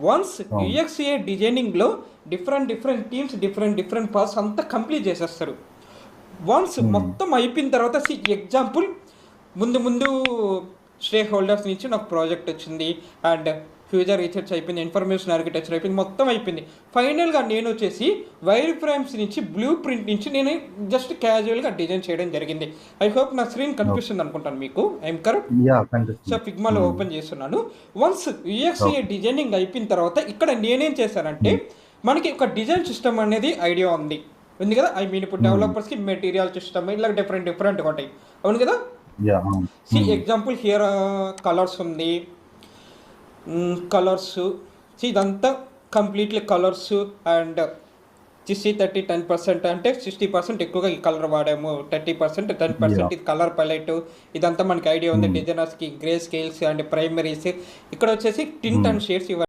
Once అవును. యూఎక్స్ఏ డిజైనింగ్లో different teams different parts అంతా complete చేసేస్తారు. వన్స్ హ్మ్. మొత్తం అయిపోయిన తర్వాత ఎగ్జాంపుల్ ముందు స్టేక్ హోల్డర్స్ నుంచి నాకు ప్రాజెక్ట్ వచ్చింది అండ్ ఫ్యూచర్ రీసెర్చ్ అయిపోయింది, ఇన్ఫర్మేషన్ ఆర్కిటెక్చర్ అయిపోయింది, మొత్తం అయిపోయింది. ఫైనల్గా నేను వచ్చేసి వైర్ ఫ్రేమ్స్ నుంచి బ్లూ ప్రింట్ నుంచి నేను జస్ట్ క్యాజువల్గా డిజైన్ చేయడం జరిగింది. ఐ హోప్ నా స్క్రీన్ ఓకే. కనిపిస్తుంది అనుకుంటాను మీకు. I'm correct? యాహ్! సో కనిపిస్తుంది. ఫిగ్మాలో హ్మ్. ఓపెన్ చేస్తున్నాను. Once యూఎక్స్ఏ okay. డిజైనింగ్ అయిపోయిన తర్వాత ఇక్కడ నేనేం చేశానంటే హ్మ్. మనకి ఒక డిజైన్ సిస్టమ్ అనేది ఐడియా ఉంది ఉంది కదా. ఐ మీన్ ఇప్పుడు హ్మ్. డెవలపర్స్కి మెటీరియల్ సిస్టమ్ ఇలా డిఫరెంట్గా ఉంటాయి, అవును కదా. యాహ్! అవును. హ్మ్. ఎగ్జాంపుల్ హియర్ కలర్స్ ఉంది, కలర్స్ ఇదంతా కంప్లీట్లీ కలర్స్ అండ్ 60-30 10% అంటే 60% ఎక్కువగా ఈ కలర్ వాడాము, 30% 10% యాహ్! ఇది కలర్ పలెట్. ఇదంతా మనకి ఐడియా ఉంది. హ్మ్. డిజైనర్స్కి గ్రే స్కేల్స్ అండ్ ప్రైమరీస్ ఇక్కడ వచ్చేసి టింట్ హ్మ్. And shades